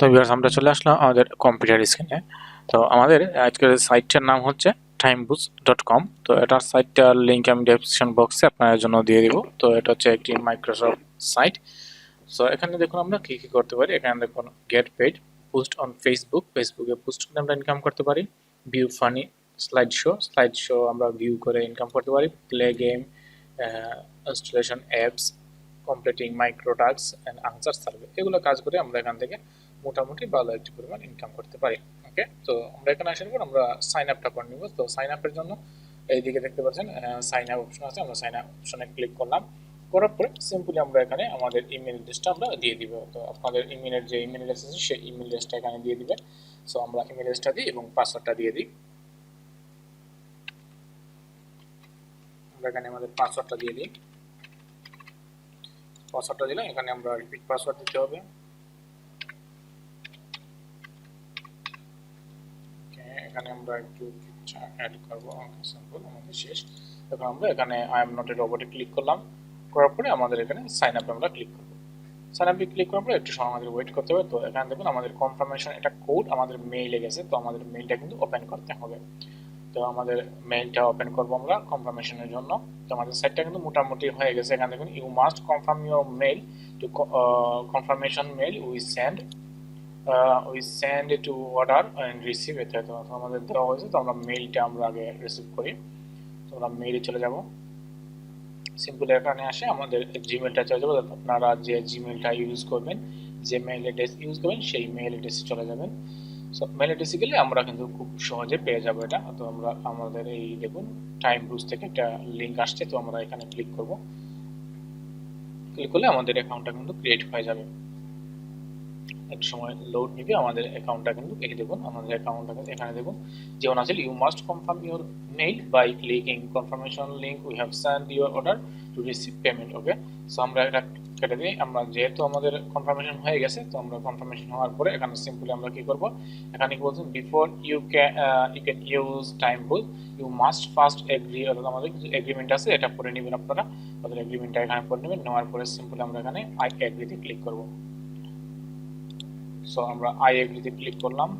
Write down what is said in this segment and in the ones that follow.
তো ভিউয়ার্স আমরা চলে আসলাম আমাদের কম্পিউটার স্ক্রিনে। তো আমাদের আজকের সাইটটার নাম হচ্ছে TimeBucks.com। তো এটার সাইটটার লিঙ্ক আমি ডেসক্রিপশন বক্সে আপনাদের জন্য দিয়ে দিব। তো এটা হচ্ছে একটি মাইক্রোসফট সাইট। সো এখানে দেখুন আমরা কি কি করতে পারি। এখানে দেখুন গেট পেড, পোস্ট অন ফেসবুকে পোস্ট করে আমরা ইনকাম করতে পারি, ভিউ ফানি স্লাইড শো আমরা ভিউ করে ইনকাম করতে পারি, play game, installation apps, completing micro task and answer survey, এগুলো কাজ করে আমরা এখান থেকে মোটামুটি ভালো একটি পরিমাণ ইনকাম করতে পারি। ওকে, তো আমরা এখানে আসার পর আমরা সাইন আপটা করে নিব। তো সাইন আপের জন্য এইদিকে দেখতে পাচ্ছেন সাইন আপ অপশন আছে, আমরা সাইন আপ অপশনে ক্লিক করলাম। করার পরে সিম্পলি আমরা এখানে আমাদের ইমেল অ্যাড্রেসটা আমরা দিয়ে দিব। তো আপনাদের ইমেলের যে ইমেল অ্যাড্রেস আছে সেই ইমেল অ্যাড্রেসটা এখানে দিয়ে দিবেন। সো আমরা ইমেল অ্যাড্রেসটা দিই এবং পাসওয়ার্ডটা দিয়ে দিই। আমরা এখানে আমাদের পাসওয়ার্ডটা দিয়ে দিই। পাসওয়ার্ডটা দিলাম, এখানে আমরা রিপিট পাসওয়ার্ড দিতে হবে। এখানে আমরা একটু অ্যাড করব। সিম্পল, আমাদের শেষ। এখন আমরা এখানে আই এম নট এ রোবটে ক্লিক করলাম। করার পরে আমাদের এখানে সাইন আপে আমরা ক্লিক করব। সাইন আপে ক্লিক করার পরে একটু সময় আমাদের ওয়েট করতে হবে। তো এখানে দেখুন আমাদের কনফার্মেশন এটা কোড আমাদের মেইলে গেছে। তো আমাদের মেইলটা কিন্তু ওপেন করতে হবে। তো আমাদের মেইলটা ওপেন করব আমরা কনফার্মেশনের জন্য। তো আমাদের সাইটটা কিন্তু মোটামুটি হয়ে গেছে। এখানে দেখুন you must confirm your mail to confirmation mail we send to order and receive এতে। তো আমাদের দেওয়া হয়েছে, তো আমরা মেইলটা আমরা আগে রিসিভ করি। তো আমরা মেইলে চলে যাব। সিম্পল এখানে আসে আমাদের জিমেলটা চলে যাবে। আপনারা যে জিমেলটা ইউজ করবেন, যে মেইল অ্যাড্রেস ইউজ করবেন সেই মেইল অ্যাড্রেসে চলে যাবেন। সো মেইল অ্যাড্রেসে গেলে আমরা কিন্তু খুব সহজে পেয়ে যাবো এটা। তো আমরা আমাদের এই দেখুন টাইমবুকস থেকে একটা লিঙ্ক আসছে। তো আমরা এখানে ক্লিক করব। ক্লিক করলে আমাদের অ্যাকাউন্টটা কিন্তু ক্রিয়েট হয়ে যাবে। একটু সময় লোড নিবে, আমাদের অ্যাকাউন্টটা কিন্তু এই দেখুন আমাদের অ্যাকাউন্টটা এখানে দেখুন যেমন আছে you must confirm your mail by clicking confirmation link we have send your order to receive payment. Okay, so আমরা এটা কেটে দিই। আমরা যেহেতু আমাদের কনফার্মেশন হয়ে গেছে, তো আমরা কনফার্মেশন হওয়ার পরে এখানে সিম্পলি আমরা কি করব, এখানে কি বলছেন before you can use timebook you must first agree, অর্থাৎ আমাদের কিছু এগ্রিমেন্ট আছে, এটা পড়ে নেবেন আপনারা। আমাদের এগ্রিমেন্টটা এখানে পড়ে নেবেন। নেওয়ার পরে সিম্পলি আমরা এখানে আই এগ্রিতে ক্লিক করব। সো আমরা আই এগ্রিতে ক্লিক করলাম।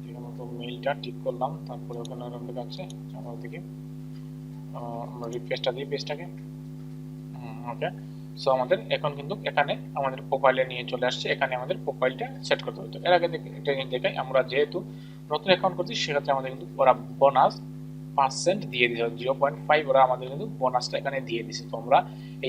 এখানে তো মেইলটা ঠিক করলাম। তারপরে ওখানে আমরা কাছে আমরা দেখি আমরা রিফ্রেশটা দিই পেজটাকে। ওকে, সো আমাদের এখন কিন্তু এখানে আমাদের প্রোফাইলে নিয়ে চলে আসছে। এখানে আমাদের প্রোফাইলটা সেট করতে হবে। তো এর আগে এটা দেখাই, আমরা যেহেতু নতুন অ্যাকাউন্ট করছি সেক্ষেত্রে আমাদের কিন্তু ওরা বোনাস পার্সেন্ট দিয়ে দিয়েছে 0.5, ওরা আমাদের কিন্তু বোনাসটা এখানে দিয়ে দিয়েছে। তো আমরা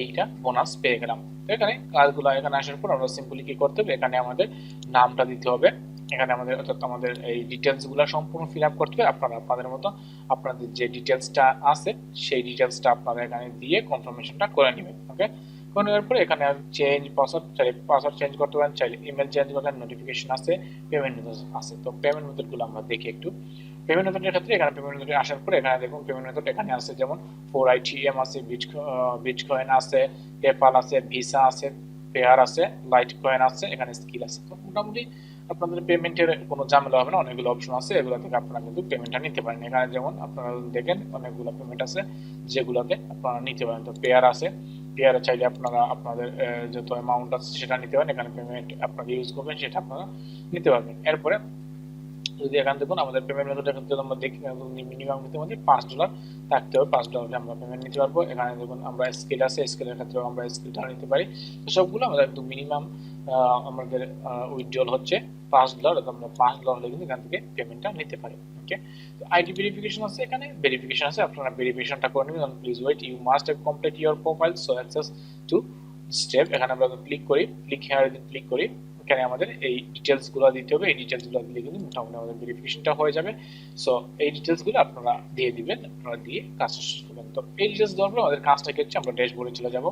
এইটা বোনাস পেয়ে গেলাম। তো এখানে কাজগুলো এখানে আসার পর আমরা সিম্পলি কি করতে হবে, এখানে আমাদের নামটা দিতে হবে। এখানে আমাদের অর্থাৎ আমাদের এই ডিটেলসগুলো সম্পূর্ণ ফিল আপ করতে হবে। আপনারা আপনাদের মতো আপনাদের যে ডিটেলসটা আছে সেই ডিটেলসটা আপনারা এখানে দিয়ে কনফার্মেশনটা করে নেবেন। ওকে, করে নেওয়ার পরে এখানে চেঞ্জ পাসওয়ার্ড, চাইলে পাসওয়ার্ড চেঞ্জ করতে পারেন, চাইলে ইমেল চেঞ্জ করতে, নোটিফিকেশন আছে, পেমেন্ট মেথড আছে। তো পেমেন্ট মেথডগুলো আমরা দেখি একটু। পেমেন্ট মেথডের ক্ষেত্রে এখানে পেমেন্ট মেথডে আসার পরে এখানে দেখুন পেমেন্ট মেথড এখানে আছে, যেমন 4ITM আছে, বিটকয়েন আছে, পেপাল আছে, ভিসা আছে, পেয়ার আছে, লাইট কয়েন আছে, এখানে স্কিল আছে। তো মোটামুটি আপনাদের পেমেন্টের কোনো ঝামেলা হবে না, অনেকগুলো অপশন আছে, এগুলো থেকে আপনারা কিন্তু পেমেন্টটা নিতে পারেন। এখানে যেমন আপনারা দেখেন অনেকগুলো পেমেন্ট আছে যেগুলোতে আপনারা নিতে পারেন। তো পেয়ার আছে, পেয়ারে চাইলে আপনারা আপনাদের যত অ্যামাউন্ট আছে সেটা নিতে পারেন। এখানে পেমেন্ট আপনারা ইউজ করবেন সেটা আপনারা নিতে পারবেন। এরপরে যদি এখান দেখুন আমাদের পেমেন্ট মেথডের ক্ষেত্রে আমরা দেখি মিনিমাম কিন্তু আমাদের $5 থাকতে হবে। $5 আমরা পেমেন্ট নিতে পারবো। এখানে দেখুন আমরা স্কেল আছে, স্কেলের ক্ষেত্রেও আমরা স্কেলটা নিতে পারি। তো সবগুলো আমাদের একটু মিনিমাম আমাদের উইথড্রল হচ্ছে $5। আমরা $5 হলে কিন্তু এখান থেকে পেমেন্টটা নিতে পারি। ওকে, তো আইডি ভেরিফিকেশন আছে, এখানে ভেরিফিকেশন আছে, আপনারা ভেরিফিকেশনটা করে নেবেন। Please wait, you must have complete your profile so access to step. এখানে আমরা ক্লিক করি, ক্লিক হেয়ার ক্লিক করি। এখানে আমাদের এই ডিটেলসগুলো দিতে হবে। এই ডিটেলসগুলো দিলে কিন্তু মোটামুটি আমাদের ভেরিফিকেশনটা হয়ে যাবে। সো এই ডিটেলসগুলো আপনারা দিয়ে দিবেন, আপনারা দিয়ে কাজটা শেষ করবেন। তো এই ডিটেলস দেওয়ার পরে আমাদের কাজটা কি হচ্ছে, আমরা ড্যাশবোর্ডে চলে যাব।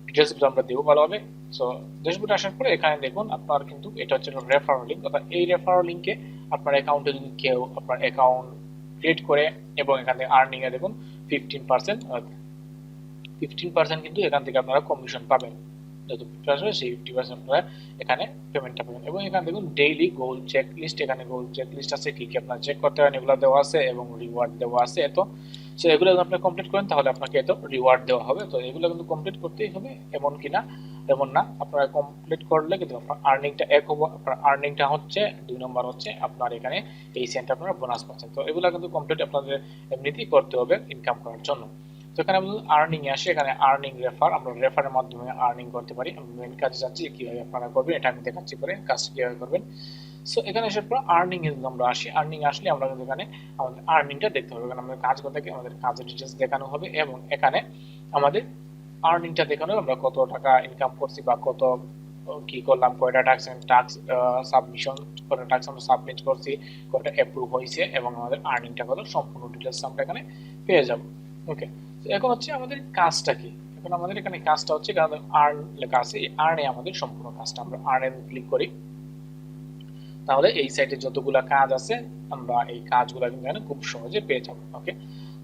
ডিটেলসগুলো আমরা দেবো ভালোভাবে। সো ড্যাশবোর্ডে আসার পরে এখানে দেখুন আপনার কিন্তু এটা হচ্ছে রেফারেল লিঙ্ক, অর্থাৎ এই রেফারেল লিঙ্কে আপনার অ্যাকাউন্টে যদি কেউ আপনার অ্যাকাউন্ট ক্রিয়েট করে এবং এখানে আর্নিং এ দেখুন 15% কিন্তু এখান থেকে আপনারা কমিশন পাবেন। যত আসবে সেই 50% আপনারা এখানে পেমেন্টটা পাবেন। এবং এখানে দেখুন ডেইলি গোল চেক লিস্ট, এখানে গোল চেক লিস্ট আছে, কি কি আপনারা চেক করতে পারেন এগুলো দেওয়া আছে এবং রিওয়ার্ড দেওয়া আছে। তো সো এগুলো যদি আপনি কমপ্লিট করেন তাহলে আপনাকে এত রিওয়ার্ড দেওয়া হবে। তো এগুলো কিন্তু কমপ্লিট করতেই হবে এমন কিনা, এমন না। আপনারা কমপ্লিট করলে কিন্তু আপনার আর্নিংটা এক হবে। আপনার আর্নিংটা হচ্ছে 2 নম্বর হচ্ছে আপনার এখানে এই সেন্ট আপনারা বোনাস পাচ্ছেন। তো এগুলো কিন্তু কমপ্লিট আপনাদের এমনিতেই করতে হবে ইনকাম করার জন্য। তো এখানে আমরা আর্নিং এ আসি, এখানে আর্নিং রেফার, আমরা রেফারের মাধ্যমে আর্নিং করতে পারি। আমি মেন কাজে যাচ্ছি কিভাবে আপনারা করবেন এটা আমি দেখাচ্ছি পরে কাজ কিভাবে করবেন। সো এখানে আসার পর আর্নিং এ যদি আমরা আসি, আর্নিং আসলে আমরা কিন্তু এখানে আমাদের আর্নিংটা দেখতে হবে। এখানে আমাদের কাজ করতে গিয়ে আমাদের কাজের ডিটেলস দেখানো হবে এবং এখানে আমাদের আর্নিংটা দেখানো হবে, আমরা কত টাকা ইনকাম করছি বা কত কি করলাম, কয়টা টাস্ক সাবমিশন, কয়টা টাস্ক আমরা সাবমিট করছি, কয়টা অ্যাপ্রুভ হয়েছে এবং আমাদের আর্নিংটা কত, সম্পূর্ণ ডিটেলস আমরা এখানে পেয়ে যাব। ওকে, তো এখন হচ্ছে আমাদের কাজটা কি। এখন আমাদের এখানে কাজটা হচ্ছে কারণ আর্ন লেখা আছে, এই আর্নে আমাদের সম্পূর্ণ কাজটা, আমরা আর্নে ক্লিক করি তাহলে এই সাইটে যতগুলা কাজ আছে আমরা এই কাজগুলো কিন্তু এখানে খুব সহজে পেয়ে যাব। ওকে,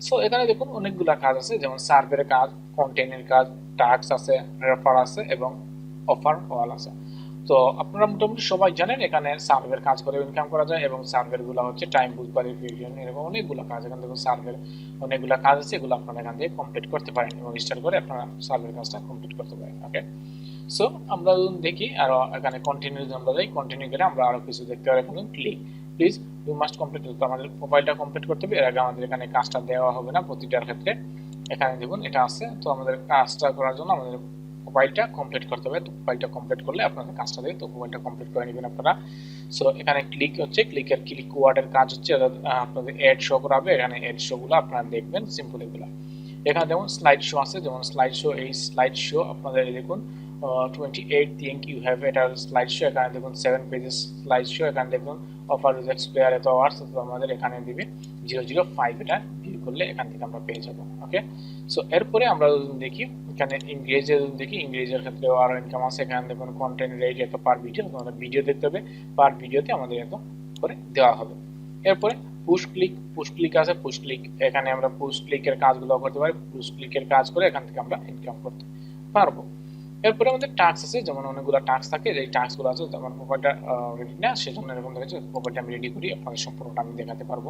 সো এখানে দেখুন অনেকগুলা কাজ আছে, যেমন সার্ভের কাজ, কন্টেন্টের কাজ, টাস্ক আছে, রেফার আছে এবং অফার ওয়াল আছে। তো আপনারা মোটামুটি সবাই জানেন এখানে সার্ভের কাজ করে ইনকাম করা যায় এবং সার্ভের গুলো হচ্ছে টাইম বুক ভেরিফিকেশন, এরকম অনেকগুলো কাজ এখান থেকে সার্ভের অনেকগুলো কাজ আছে, এগুলো আপনারা এখান থেকে কমপ্লিট করতে পারেন এবং স্টার্ট করে আপনারা সার্ভের কাজটা কমপ্লিট করতে পারেন। ওকে, সো আমরা দেখি আরো এখানে কন্টিনিউ, আমরা যাই কন্টিনিউ গেলে আমরা আরো কিছু দেখতে পারি। এখন click please you must complete, তো আমাদের প্রোফাইলটা কমপ্লিট করতে হবে। এর আগে আমাদের এখানে কাজটা দেওয়া হবে না প্রতিটার ক্ষেত্রে, এখানে দেখুন এটা আছে। তো আমাদের কাজটা করার জন্য আমাদের প্রোফাইলটা কমপ্লিট করতে হবে। তো প্রোফাইলটা কমপ্লিট করলে আপনাদের কাজটা দেবে, তো প্রোফাইলটা কমপ্লিট করে নেবেন আপনারা। সো এখানে ক্লিক হচ্ছে, ক্লিক ওয়ার্ডের কাজ হচ্ছে আপনাদের অ্যাড শো করাবে, এখানে অ্যাড শো গুলো আপনারা দেখবেন, সিম্পল এগুলো। এখানে যেমন স্লাইড শো আছে, যেমন স্লাইড শো, এই স্লাইড শো আপনাদের দেখুন 28 থিঙ্ক ইউ হ্যাভ, এটা স্লাইড শো। এখানে দেখুন 7 পেজেস স্লাইড শো। এখানে দেখুন অফার ইউজ এক্সপায়ার এত আওয়ার্স, তো আমাদের এখানে দিবে 005, এটা ভিউ করলে এখান থেকে আমরা পেয়ে যাব। ওকে, সো এরপরে আমরা দেখি এখানে ইংরেজি দেখি, ইংরেজির ক্ষেত্রে আরো ইনকাম আছে। এখানে দেখুন কন্টেন্ট রেট এত পার ভিডিও, আমাদের ভিডিও দেখতে হবে, পার ভিডিওতে আমাদের এত করে দেওয়া হবে। এরপরে পুশ ক্লিক আছে, পুশ ক্লিক, এখানে আমরা পুশ ক্লিকের কাজগুলো করতে পারি, পুশ ক্লিকের কাজ করে এখান থেকে আমরা ইনকাম করতে পারবো। এরপরে আমাদের টাস্ক আছে, যেমন অনেকগুলো টাস্ক থাকে, এই টাস্কগুলো আছে, যেমন প্রোফাইলটা রেডি না, সেজন্য এরকম দেখাচ্ছে। প্রোফাইলটা আমি রেডি করি, আপনাদের সম্পূর্ণটা আমি দেখাতে পারবো।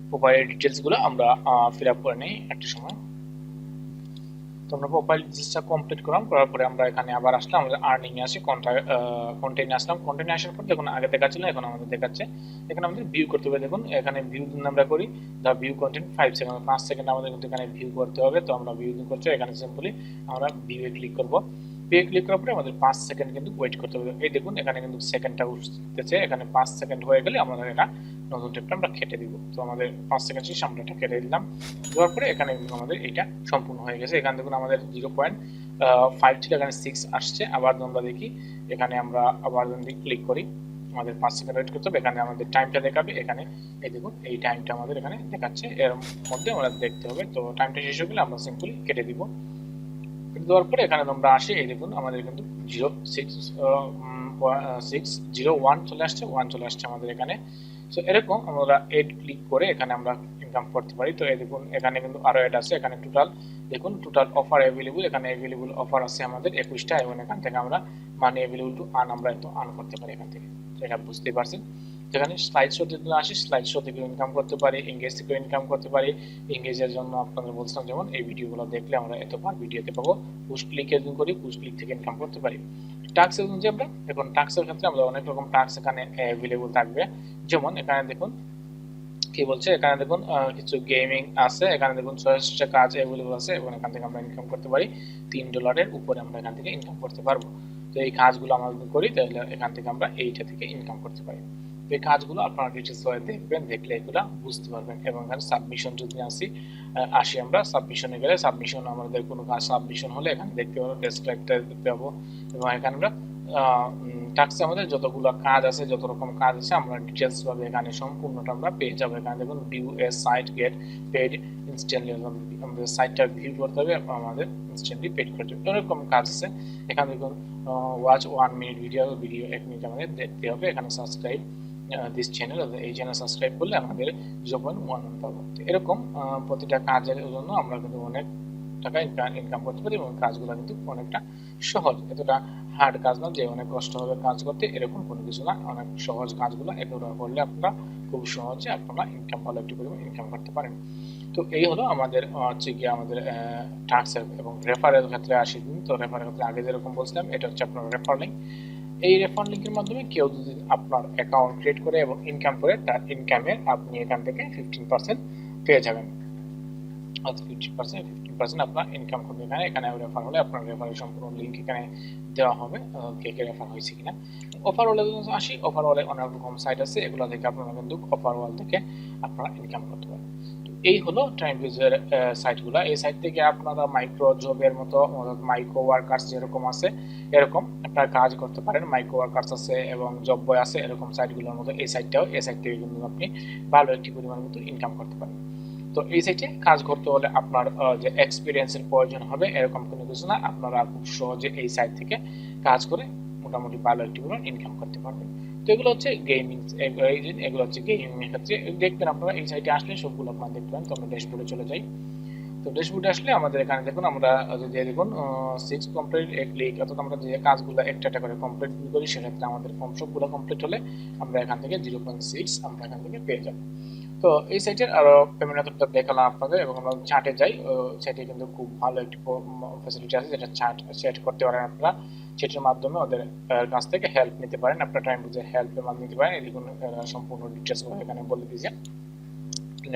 প্রোফাইলের ডিটেলস গুলো আমরা ফিল আপ করে নিই একটা সময়। তো আমরা প্রোফাইল ডিটেলসটা কমপ্লিট করলাম, করার পরে আমরা এখানে আবার আসলাম, আমাদের আর্নিং এ আসি, কন্টেন্টে আসলাম। কন্টেন্টে আসার পর দেখুন আগে দেখাচ্ছিল, এখন আমাদের দেখাচ্ছে। এখানে আমাদের ভিউ করতে হবে, দেখুন এখানে ভিউ আমরা করি, দা ভিউ কন্টেন্ট 5 সেকেন্ড, 5 সেকেন্ড আমাদের কিন্তু এখানে ভিউ করতে হবে। তো আমরা ভিউ করছি, এখানে সিম্পলি আমরা ভিউ এ ক্লিক করব। ভিউ ক্লিক করার পরে আমাদের 5 সেকেন্ড কিন্তু ওয়েট করতে হবে। এই দেখুন এখানে কিন্তু সেকেন্ডটা উঠতেছে, এখানে 5 সেকেন্ড হয়ে গেলে আমাদের এটা নতুন ট্যাবটা আমরা কেটে দিব। তো আমাদের 5 সেকেন্ড শেষ, আমরা এটা কেটে দিলাম। দেওয়ার পরে এখানে কিন্তু আমাদের এটা সম্পূর্ণ হয়ে গেছে। এখানে দেখুন আমাদের 0.5 ছিল, এখানে 6 আসছে। আবার আমরা দেখি, এখানে আমরা আবার যদি ক্লিক করি, আমাদের 5 সেকেন্ড ওয়েট করতে হবে। এখানে আমাদের টাইমটা দেখাবে, এখানে এই দেখুন এই টাইমটা আমাদের এখানে দেখাচ্ছে, এর মধ্যে আমরা দেখতে হবে। তো টাইমটা শেষ হয়ে গেলে আমরা সিম্পলি কেটে দিব। কেটে দেওয়ার পরে এখানে আমরা আসি, এই দেখুন আমাদের কিন্তু 0.601 চলে আসছে, 1 চলে আসছে আমাদের এখানে। সো এরকম আমরা এড ক্লিক করে এখানে আমরা ইনকাম করতে পারি। তো এই দেখুন এখানে কিন্তু আরো এড আছে, এখানে টোটাল দেখুন টোটাল অফার অ্যাভেলেবল, এখানে অ্যাভেলেবল অফার আছে আমাদের 21টা, এবং এখান থেকে আমরা মানি অ্যাভেলেবল টু আর্ন, আমরা এত আর্ন করতে পারি এখান থেকে। এটা বুঝতে পারছেন। যেখানে স্লাইড শো যদি আসি, স্লাইড শো থেকে ইনকাম করতে পারি, এঙ্গেজ থেকে ইনকাম করতে পারি। এঙ্গেজের জন্য আপনাদের বলছিলাম, যেমন এই ভিডিওগুলো দেখলে আমরা এত পার ভিডিওতে পাবো। পুশ ক্লিক করি, পুশ ক্লিক থেকে ইনকাম করতে পারি। টাস্ক অনুযায়ী আমরা এখন টাস্কের ক্ষেত্রে আমরা অনেক রকম টাস্ক এখানে অ্যাভেলেবল থাকবে। যেমন এখানে দেখুন কি বলছে, এখানে দেখুন কিছু গেমিং আছে, এখানে দেখুন 6টা কাজ অ্যাভেলেবল আছে এবং এখান থেকে আমরা ইনকাম করতে পারি। $3 উপরে আমরা এখান থেকে ইনকাম করতে পারবো। তো এই কাজগুলো আমরা যদি করি তাহলে এখান থেকে আমরা এইটা থেকে ইনকাম করতে পারি। তো এই কাজগুলো আপনারা ডিটেলস করে দেখবেন, দেখলে এগুলো বুঝতে পারবেন। এবং এখানে সাবমিশন যদি আসি আমরা সাবমিশনে গেলে, সাবমিশন আমাদের কোনো কাজ সাবমিশন হলে এখানে দেখতে পাবো, ডেসক্রাইবটা দেখতে পাবো। এবং এখানে আমরা টাস্কে আমাদের যতগুলো কাজ আছে, যত রকম কাজ আছে, আমরা ডিটেলস ভাবে এখানে সম্পূর্ণটা আমরা পেয়ে যাবো। এখানে দেখুন ভিউ এ সাইট গেট পেড ইনস্ট্যান্টলি, আমাদের সাইটটা ভিউ করতে হবে, আমাদের ইনস্ট্যান্টলি পেড করতে হবে। এরকম কাজ আছে। এখানে দেখুন ওয়াচ 1 মিনিট ভিডিও 1 মিনিট আমাদের দেখতে হবে। এখানে সাবস্ক্রাইব দিস চ্যানেল, এই চ্যানেল সাবস্ক্রাইব করলে আমাদের 0.1 পাবো। এরকম প্রতিটা কাজের জন্য আমরা কিন্তু অনেক টাকা ইনকাম করতে পারি এবং কাজগুলো কিন্তু অনেকটা সহজ, এতটা হার্ড কাজ না যে অনেক কষ্ট হবে কাজ করতে, এরকম কোনো কিছু না। অনেক সহজ কাজগুলো এগুলো করলে আপনারা খুব সহজে আপনারা ইনকাম ভালো একটু পরিমাণ ইনকাম করতে পারেন। তো এই হলো আমাদের হচ্ছে গিয়ে আমাদের টাস্ক এবং রেফারের ক্ষেত্রে আসি। তো রেফারের ক্ষেত্রে আগে যেরকম বলছিলাম, এটা হচ্ছে আপনার রেফার লিঙ্ক। এই রেফার লিঙ্কের মাধ্যমে কেউ যদি আপনার অ্যাকাউন্ট ক্রিয়েট করে এবং ইনকাম করে, তার ইনকামে আপনি এখান থেকে 15% পেয়ে যাবেন। অর্থাৎ 15% আপনার ইনকাম করবে এখানে। এখানে রেফার হলে আপনার রেফারের সম্পূর্ণ লিঙ্ক এখানে দেওয়া হবে, কে কে রেফার হয়েছে কিনা। অফার ওয়ালে আসি, অফার ওয়ালে অনেক রকম সাইট আছে, এগুলো থেকে আপনারা কিন্তু অফার ওয়াল থেকে আপনারা ইনকাম করতে পারেন। এই হলো টাইমবিজের সাইটগুলো। এই সাইট থেকে আপনারা মাইক্রো জবের মতো, মাইক্রো ওয়ার্কার্স যেরকম আছে এরকম আপনারা কাজ করতে পারেন। মাইক্রো ওয়ার্কার্স আছে এবং জব বয় আছে, এরকম সাইটগুলোর মতো এই সাইটটাও, এই সাইট থেকে কিন্তু আপনি ভালো একটি পরিমাণ কিন্তু ইনকাম করতে পারেন। তো এই সাইটে কাজ করতে হলে আপনার যে এক্সপিরিয়েন্সের প্রয়োজন হবে এরকম কোনো কিছু না, আপনারা খুব সহজে এই সাইট থেকে কাজ করে মোটামুটি ভালো একটি পরিমাণ ইনকাম করতে পারবেন। তো এগুলো হচ্ছে গেমিং, এগুলো হচ্ছে গেমিং এর ক্ষেত্রে দেখবেন আপনারা এই সাইটে আসলে সবগুলো আপনারা দেখতে পারেন। তো আমরা ড্যাশবোর্ডে চলে যাই। তো ড্যাশবোর্ডে আসলে আমাদের এখানে দেখুন, আমরা যদি দেখুন 6 কমপ্লিট এ ক্লিক, অর্থাৎ আমরা যে কাজগুলো একটা একটা করে কমপ্লিট করি সেক্ষেত্রে আমাদের ফর্ম সবগুলো কমপ্লিট হলে আমরা এখান থেকে 0.6 আমরা এখান থেকে পেয়ে যাব। তো এই সাইটের আরো পেমেন্ট মেথডটা দেখালাম আপনাদের, এবং আমরা চার্টে যাই। সাইটে কিন্তু খুব ভালো একটি ফ্যাসিলিটি আছে যেটা চার্ট সেট করতে পারেন আপনারা। সেটার মাধ্যমে ওদের কাছ থেকে হেল্প নিতে পারেন, আপনার টাইম বুঝে হেল্পের মাধ্যমে নিতে পারেন। এদিকে সম্পূর্ণ ডিটেলস এখানে বলে দিয়েছে,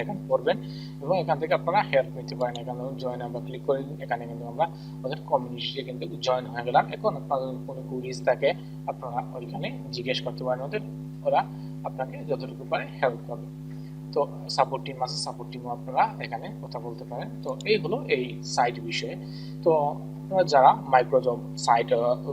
এখানে করবেন এবং এখান থেকে আপনারা হেল্প নিতে পারেন। এখানে জয়েন আমরা ক্লিক করে দিন, এখানে কিন্তু আমরা ওদের কমিউনিটিতে কিন্তু জয়েন হয়ে গেলাম। এখন আপনাদের কোনো কুইজ থাকে আপনারা ওইখানে জিজ্ঞেস করতে পারেন ওদের, ওরা আপনাকে যতটুকু পারে হেল্প করবে। তো সাপোর্ট টিম আছে, সাপোর্ট টিমও আপনারা এখানে কথা বলতে পারেন। তো এই হলো এই সাইট বিষয়ে। তো আপনারা যারা মাইক্রো জব সাইট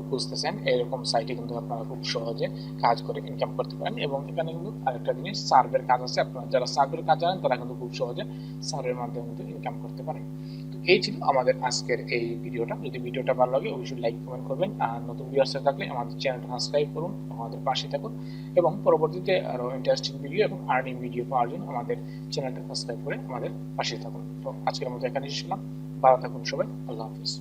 খুঁজতেছেন, এরকম সাইটে কিন্তু আপনারা খুব সহজে কাজ করে ইনকাম করতে পারেন। এবং এখানে কিন্তু আরেকটা জিনিস, সার্ভের কাজ আছে, আপনারা যারা সার্ভের কাজ জানেন তারা কিন্তু খুব সহজে সার্ভের মাধ্যমে কিন্তু ইনকাম করতে পারেন। তো এই ছিল আমাদের আজকের এই ভিডিওটা। যদি ভিডিওটা ভালো লাগে অবশ্যই লাইক কমেন্ট করবেন, আর নতুন ভিউয়ার্স থাকলে আমাদের চ্যানেলটা সাবস্ক্রাইব করুন, আমাদের পাশে থাকুন, এবং পরবর্তীতে আরো ইন্টারেস্টিং ভিডিও এবং আর্নিং ভিডিও পাওয়ার জন্য আমাদের চ্যানেলটা সাবস্ক্রাইব করে আমাদের পাশে থাকুন। তো আজকের মতো এখানে শেষ করলাম, ভালো থাকুন সবাই, আল্লাহ হাফিজ।